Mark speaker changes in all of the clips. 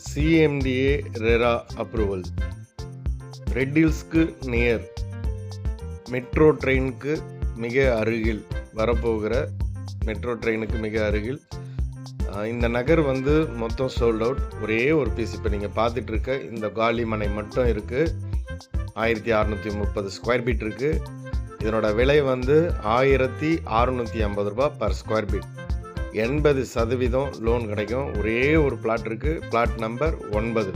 Speaker 1: CMDA RERA approval. Red ஹில்ஸ்க்கு near metro ட்ரெயினுக்கு மிக அருகில் வரப்போகிற மெட்ரோ ட்ரெயினுக்கு மிக அருகில் இந்த நகர் வந்து மொத்தம் சோல்ட் அவுட். ஒரே ஒரு பீஸ் இப்போ நீங்கள் பார்த்துட்டு இருக்க இந்த காலி மனை மட்டும் இருக்குது. 1630 ஸ்கொயர் ஃபீட் இருக்குது. இதனோட விலை வந்து 1650 ரூபா பர் ஸ்கொயர் ஃபீட். 80% லோன் கிடைக்கும். ஒரே ஒரு பிளாட் இருக்குது, பிளாட் நம்பர் 9.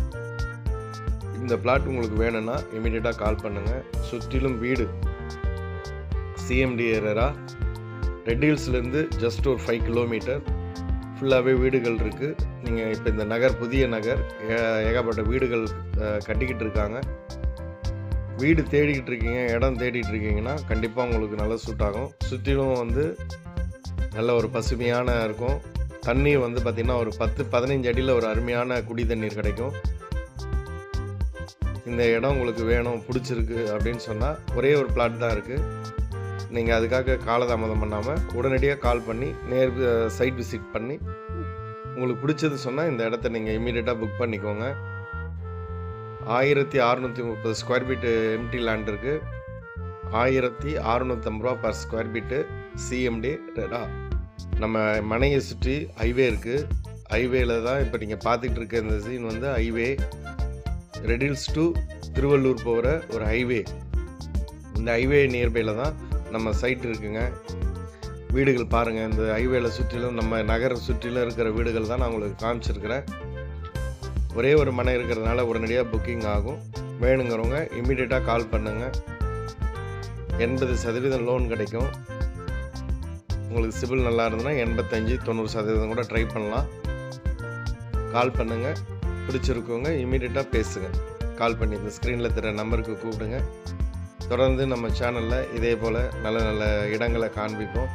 Speaker 1: இந்த பிளாட் உங்களுக்கு வேணும்னா இமீடியட்டாக கால் பண்ணுங்கள். சுற்றிலும் வீடு. CMDA RERA ரெட் ஹில்ஸ்லேருந்து ஜஸ்ட் ஒரு 5 கிலோமீட்டர் ஃபுல்லாகவே வீடுகள் இருக்குது. நீங்கள் இப்போ இந்த நகர் புதிய நகர், ஏகப்பட்ட வீடுகள் கட்டிக்கிட்டு இருக்காங்க. வீடு தேடிக்கிட்டு இருக்கீங்க, இடம் தேடிட்டு இருக்கீங்கன்னா கண்டிப்பாக உங்களுக்கு நல்லா சூட் ஆகும். சுற்றிலும் வந்து நல்ல ஒரு பசுமையான இருக்கும். தண்ணீர் வந்து பார்த்திங்கன்னா ஒரு 10-15 அடியில் ஒரு அருமையான குடி தண்ணீர் கிடைக்கும். இந்த இடம் உங்களுக்கு வேணும், பிடிச்சிருக்கு அப்படின்னு சொன்னால் ஒரே ஒரு பிளாட் தான் இருக்குது. நீங்கள் அதுக்காக காலதாமதம் பண்ணாமல் உடனடியாக கால் பண்ணி சைட் விசிட் பண்ணி உங்களுக்கு பிடிச்சது சொன்னால் இந்த இடத்த நீங்கள் இம்மீடியட்டாக புக் பண்ணிக்கோங்க. 1630 ஸ்கொயர் ஃபீட்டு எம்டி லேண்ட் இருக்குது. 1650 ரூபா per square feet. CMDA RERA. நம்ம மனையை சுற்றி ஹைவே இருக்குது. ஹைவேல தான் இப்போ நீங்கள் பார்த்துக்கிட்டு இருக்க இந்த சீன் வந்து highway. Red Hills to Tiruvallur போகிற ஒரு ஹைவே. இந்த ஹைவே நியர்பையில் தான் நம்ம சைட் இருக்குங்க. வீடுகள் பாருங்கள். இந்த ஹைவேல சுற்றிலும் நம்ம நகர சுற்றிலும் இருக்கிற வீடுகள் தான் நான் உங்களுக்கு காமிச்சிருக்கிறேன். ஒரே ஒரு மனை இருக்கிறதுனால உடனடியாக புக்கிங் ஆகும். வேணுங்கிறவங்க இம்மீடியட்டாக கால் பண்ணுங்கள். 80% லோன் கிடைக்கும். உங்களுக்கு சிபில் நல்லா இருந்ததுன்னா 85-90% கூட ட்ரை பண்ணலாம். கால் பண்ணுங்கள். பிடிச்சிருக்கவங்க இம்மீடியட்டாக பேசுங்க. கால் பண்ணி இந்த ஸ்க்ரீனில் தர நம்பருக்கு கூப்பிடுங்க. தொடர்ந்து நம்ம சேனலில் இதே போல் நல்ல நல்ல இடங்களை காண்பிப்போம்.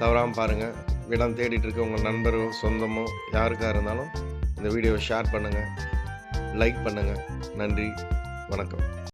Speaker 1: தவறாமல் பாருங்கள். இடம் தேடிட்டு இருக்க உங்கள் நண்பரோ சொந்தமோ யாருக்காக இருந்தாலும் இந்த வீடியோவை ஷேர் பண்ணுங்கள், லைக் பண்ணுங்கள். நன்றி, வணக்கம்.